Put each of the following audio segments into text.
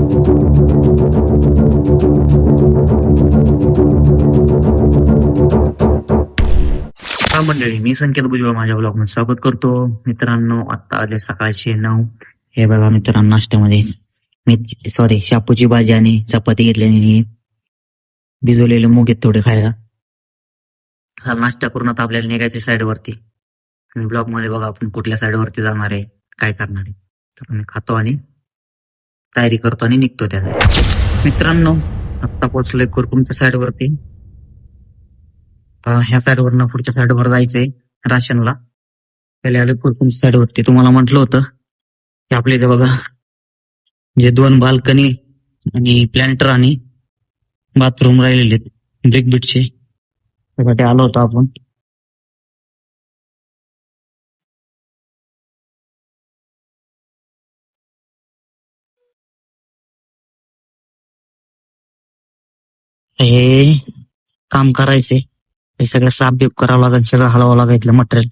हा मंडळी, मी संकेत भुजबळ माझ्या ब्लॉग मध्ये स्वागत करतो. मित्रांनो, आता आले सकाळचे 9. हे बघा मित्रांनो, नाश्त्यामध्ये मी शापूची भाजी आणि चपाती घेतल्याने भिजवलेले मूग आहेत थोडे खायला. हा नाश्ता करून आता आपल्याला निघायचे साईड वरती. ब्लॉग मध्ये बघा आपण कुठल्या साईड वरती जाणार आहे, काय करणार आहे. तर मी खातो आणि तयारी करतो आणि निघतो त्या मित्रांनो. आता पोहोचलोय कुरकुमच्या साईड वरती. ह्या साईडवरनं पुढच्या साईडवर जायचंय राशनला. पहिले आले कुरकुमच्या साईडवरती. तुम्हाला म्हटलं होतं की आपल्या इथे बघा जे 2 बाल्कनी आणि प्लॅन्टर आणि बाथरूम राहिलेले ब्रिक बीटचे, त्यासाठी आलो होतो आपण. हे काम करायचे, हे सगळं साफ बीप करावं लागेल, सगळं हलवावं लागायचं मटेरियल.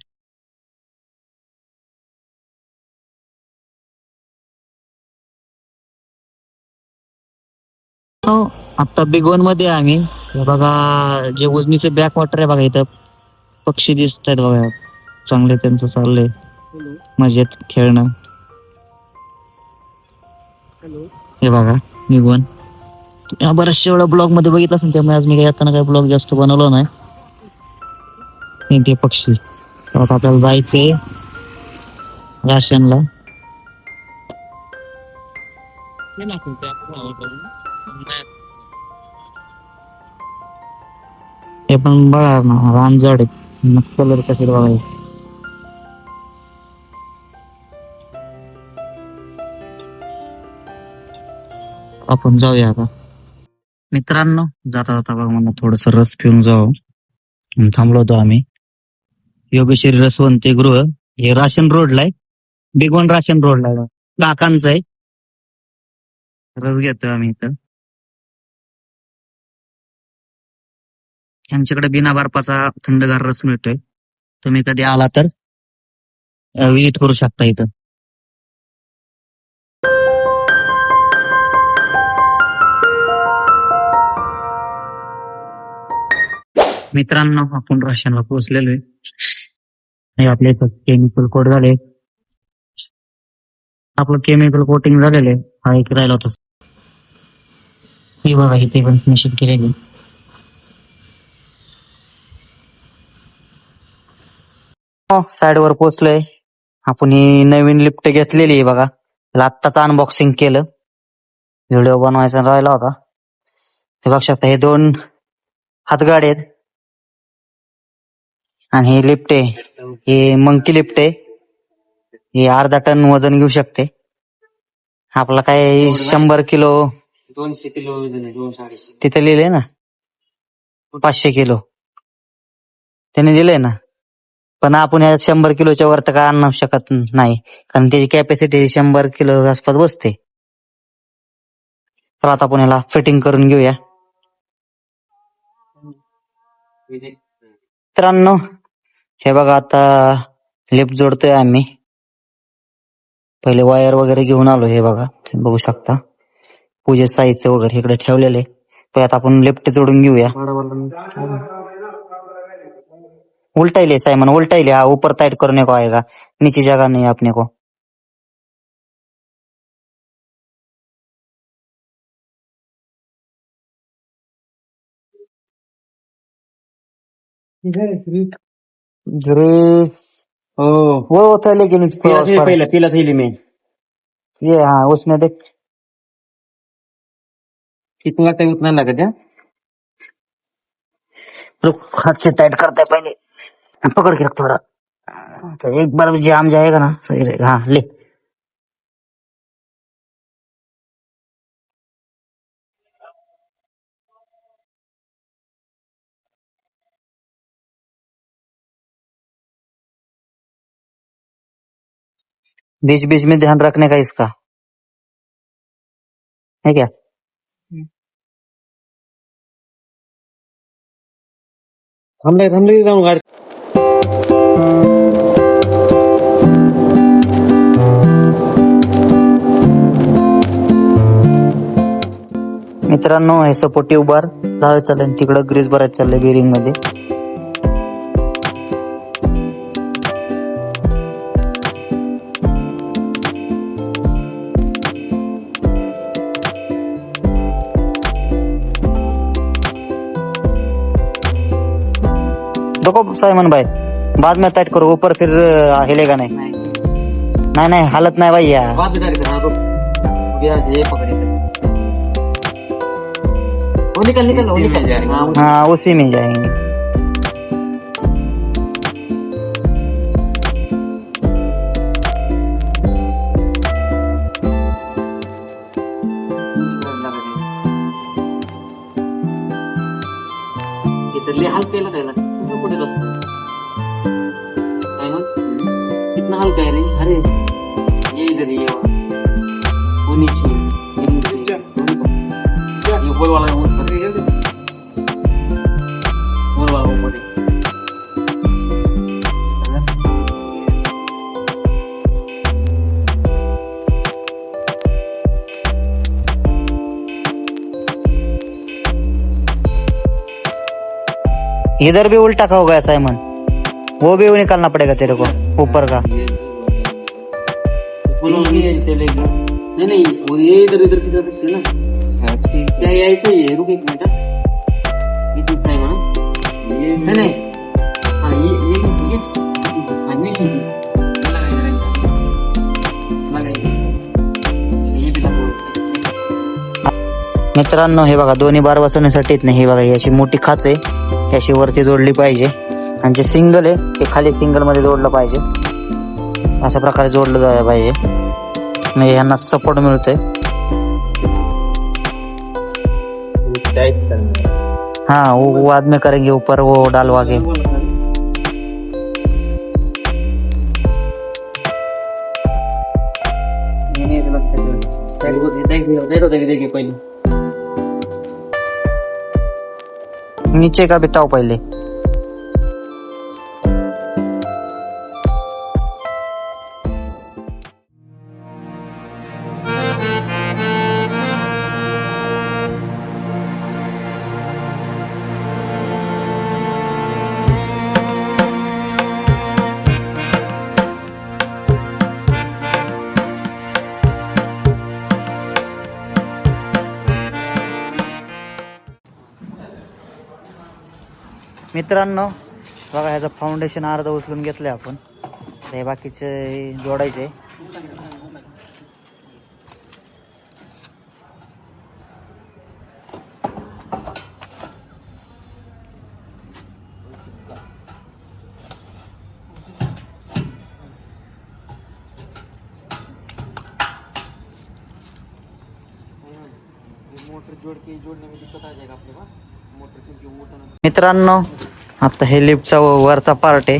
आता बिग वन मध्ये आहे आम्ही. हे बघा जे उजनीचं बॅक वॉटर आहे बघा, इथं पक्षी दिसत आहेत बघा, चांगले त्यांचं चाललंय मजेत खेळणं. हे बघा बिग वन. बऱ्याचशा वेळा ब्लॉग मध्ये बघितलं असेल, त्यामुळे आज मी काही आता काही ब्लॉग जास्त बनवला नाही. ते पक्षी. आता आपल्याला जायचंय राशनला. हे पण बघा ना, रानझाड आहे, कलर कसे बघायचे. आपण जाऊया आता मित्रांनो. जाता जाता बघा मला थोडस रस पिऊन जाऊ. थांबलो होतो आम्ही योगेश्वरी रसवंती गृह. हे राशन रोडला आहे, बिग वन राशन रोडला आहे, काकांचं आहे. रस घेतोय आम्ही इथं. यांच्याकडे बिना बर्फाचा थंडगार रस मिळतोय. तुम्ही कधी आला तर विजिट करू शकता इथं. मित्रांनो, आपण राशनला पोहोचलेलो आहे. हे आपल्या इथं केमिकल कोट झाले, आपलं केमिकल कोटिंग झालेलं आहे. हा एक राहिला होता. हे बघा इथे पण फिनिशिंग केलेली. साइड वर पोहोचलोय आपण. ही नवीन लिफ्ट घेतलेली आहे बघा. आत्ताच अनबॉक्सिंग केलं, व्हिडिओ बनवायचा राहिला होता. हे बघू शकता, हे 2 हातगाडी आहेत आणि हे लिफ्ट आहे. हे मंकी लिफ्ट आहे. हे अर्धा टन वजन घेऊ शकते. आपला काय 100 किलो, 200 किलो वजन आहे, 200-250. तिथे लिहिलंय ना 500 किलो त्याने दिलंय ना. पण आपण या 100 किलोच्या वर तर काय आणू शकत नाही, कारण त्याची कॅपॅसिटी 100 किलो आसपास बसते. तर आता आपण याला फिटिंग करून घेऊया मित्रांनो. हे बघा आता लिफ्ट जोडतोय आम्ही. पहिले वायर वगैरे घेऊन आलो. हे बघा तुम्ही बघू शकता, पूजे साहित्य वगैरे इकडे ठेवलेले. तर आता आपण लिफ्ट जोडून घेऊया. उल्टाइले साइमन, उल्टाइले. हाँ, ऊपर टाइट करने को आएगा, नीचे जगह नहीं है अपने को. ग्रीस वो होता है, लेकिन पीला थैली में ये, हाँ उसमें देख कितना टाइम उतना लगा जा. रुक, हाथ से टाइट करते हैं पहले, पकड़ के रख थोड़ा. तो एक बार जाम जाएगा ना, सही रहेगा. हाँ ले. बीच बीच में ध्यान रखने का इसका, है क्या. थांबले जाऊन गाडी. मित्रांनो हे सपोर्टिव्ह बार लावायचं चाललंय, तिकडं ग्रीस भरायचं चाललंय बेरिंग मध्ये. देखो सायमन भाई बाद में टाइट करो, ऊपर फिर हिलेगा नहीं. नहीं नहीं हालत नहीं भाई यार. बाद में डायरेक्ट हाँ रुक ये पकड़े वो निकल हाँ हाँ उसी में जाएंगे. इधरले हलके लगायला कुठे जातो काय मग कितना हलका है रे. अरे ये इधर ये वो नीचे ये बोल वाला है बोल वाला ऊपर इधर भी उल्टा का हो गया साइमन, वो भी निकालना पड़ेगा तेरे को ऊपर का. नहीं नहीं वो ये इधर इधर खिंचा सकते हैं ना. क्या ये ऐसे ही है. रुक एक मिनट इतना सा है ना ये नहीं नहीं हाँ ये हाँ नहीं लगा इधर ऐसा लगा ये भी लगा. मित्रांनो हे बघा दोन्ही बार बसवण्यासाठी नाही, हे बघा याची मोठी खाच आहे, याची वरती जोडली पाहिजे आणि जे सिंगल आहे ते खाली सिंगल मध्ये जोडलं पाहिजे. अशा प्रकारे जोडलं जायला पाहिजे म्हणजे यांना सपोर्ट मिळतोय. हाँ वो बाद में करेंगे, ऊपर वो डालवा के. देखिए पहले नीचे का बिटाओ पहिले. मित्रांनो बघा ह्याचं फाउंडेशन अर्ध उचलून घेतलंय आपण, हे बाकीचे जोडायचे. मोटर जोड़ने में दिक्कत आ जाएगा अपने पास मोटर क्योंकि वो मोटर मित्रांनो आता हे लिफ्टचा वरचा पार्ट आहे,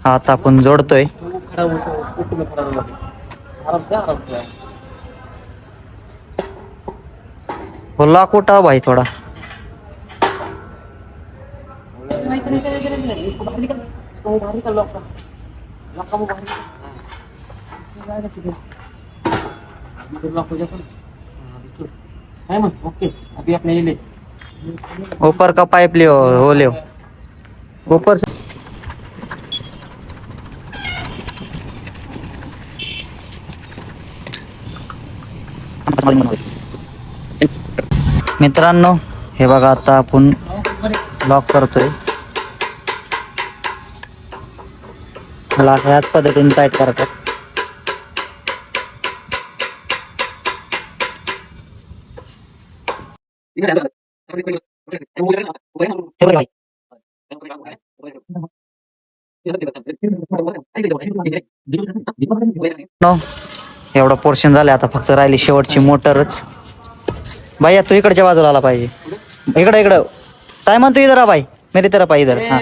हा आता आपण जोडतोय. खड़ा हो स्कूटी में खड़ा हो आराम से वो लॉक उठाओ भाई थोड़ा. इसको बाहर निकल लॉक का वो बाहर जाएगा सीधे इधर लॉक हो जाता है मन. ओके अभी अपने ये ले ऊपर का पाइप ले वो ले ऊपर से. मित्रांनो हे बघा आता आपण लॉक करतोय, मला ह्याच पद्धतीने टाईट करतात. एवढा पोर्शन झालं, आता फक्त राहिली शेवटची मोटरच. भैया तू इकडच्या बाजूला आला पाहिजे, इकडं सायमन तू इधर आ भाई, मेरी तरफ आ इधर. हा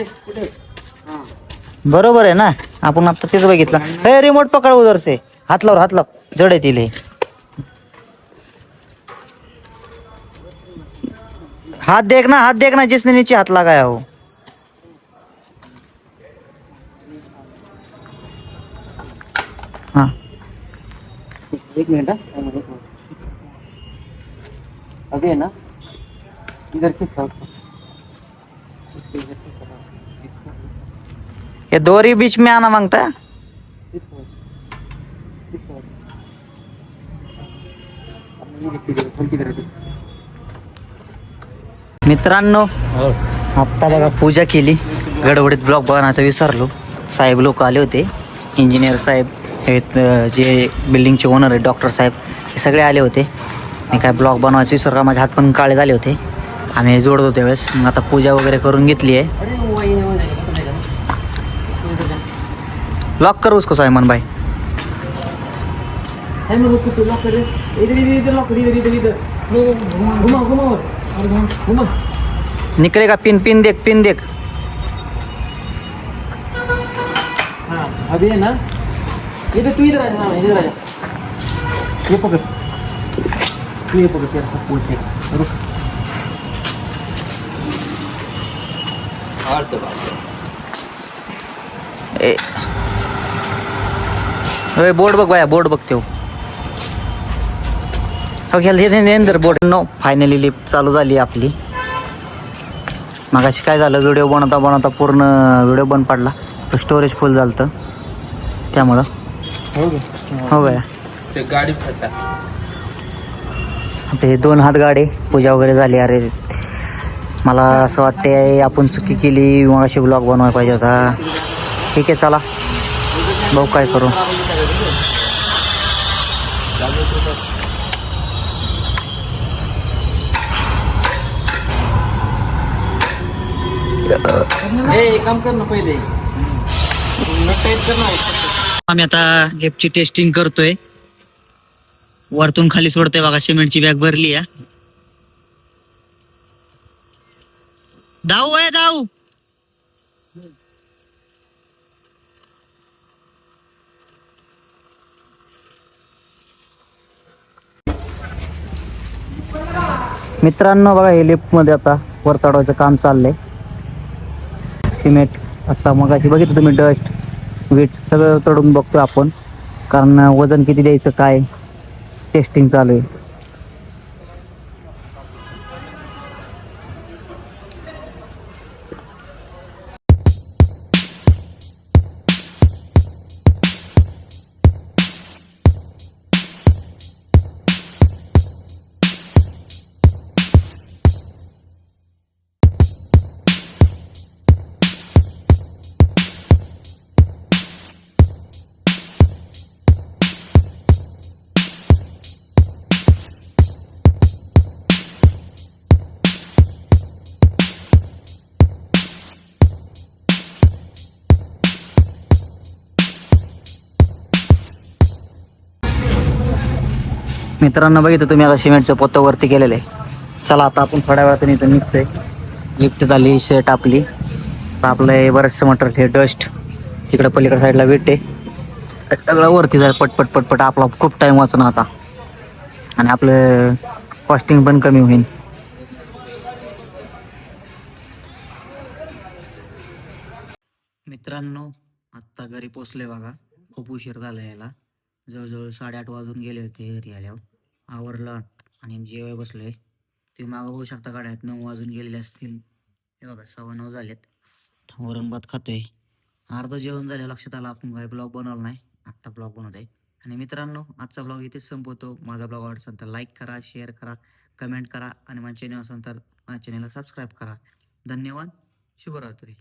बरोबर आहे ना, आपण आता तेच बघितलं. हे रिमोट पकड उधर से, हात लाव जड येतील हे. हाथ देखना जिसने नीचे हाथ लगाया हो. हाँ एक मिनट अभी है ना इधर किसका ये दोरी बीच में आना मांगता मित्रांनो आत्ता बघा पूजा केली. गडबडीत ब्लॉग बनवायचं विसरलो. साहेब लोक आले होते, इंजिनियर साहेब हे जे बिल्डिंगचे ओनर आहेत, डॉक्टर साहेब हे सगळे आले होते. मी काय ब्लॉग बनवायचं विसरला, माझे हात पण काळे झाले होते. आम्ही जोडत होतो त्यावेळेस. मग आता पूजा वगैरे करून घेतली आहे. लॉक करू उसको सायमन भाई. निकलेगा पिन पिन देख पिन देख. हाँ अभी है ना, ये तो तू इधर आ जा. हाँ इधर आ जा, ये पकड़, तू ये पकड़ तेरा हाथ पूछे रुक. और तो बोर्ड बघ बाया, बोर्ड बघते हो. बोर्ड. नो फायनली लिफ्ट चालू झाली आपली. मगाशी काय झालं, व्हिडिओ बनवता बनवता पूर्ण व्हिडिओ बंद पडला. स्टोरेज फुल झालं त्यामुळं. हो गया गाडी फसा. आपले 2 हात गाडी पूजा वगैरे झाली. अरे मला असं वाटते आपण चुकी केली, मग अशी ब्लॉग बनवायला पाहिजे होता. ठीक आहे चला भाऊ काय करू. काम कर ना पहिले, आम्ही आता लिफ्टची टेस्टिंग करतोय. वरतून खाली सोडतोय बघा. सिमेंटची बॅग भरली आहे. धाऊ आहे धाऊ. मित्रांनो बघा, हे लिफ्ट मध्ये आता वर चढवायचं काम चाललंय. सिमेंट आता मगाशी बघितलं तुम्ही, डस्ट वीट सगळं चढून बघतोय आपण, कारण वजन किती द्यायचं काय टेस्टिंग चालू आहे. मित्रांनो बघितलं तुम्ही, आता सिमेंटचं पोतं वरती केलेलं आहे. चला आता आपण थोड्या वेळातून इथं निघतोय. लिफ्ट झाली, शेट आपली. आपलं हे बरंचसं मटेरियल, हे डस्ट तिकडं पलीकडे साईडला वेट आहे. सगळं वरती जाईल पटपट पटपट. आपला खूप टाईम वाचणार आता आणि आपलं कॉस्टिंग पण कमी होईल. मित्रांनो आत्ता घरी पोचले बघा. खूप उशीर झाला यायला. जवळजवळ 8:30 वाजून गेले होते घरी आल्यावर. आवरलं आणि जेवाय बसलोय. तुम्ही मागं बघू शकता गाड्यात 9 वाजून गेलेले असतील. हे बघा 9:15 झालेत. वरण भात खातोय. अर्ध जेवण झालं, लक्षात आलं आपण काही ब्लॉग बनवला नाही. आत्ता ब्लॉग बनवत आहे. आणि मित्रांनो आजचा ब्लॉग इथेच संपवतो. माझा ब्लॉग आवडला असेल तर लाईक करा, शेअर करा, कमेंट करा आणि माझ्या चॅनल असेल तर माझ्या चॅनलला सबस्क्राईब करा. धन्यवाद. शुभरात्री.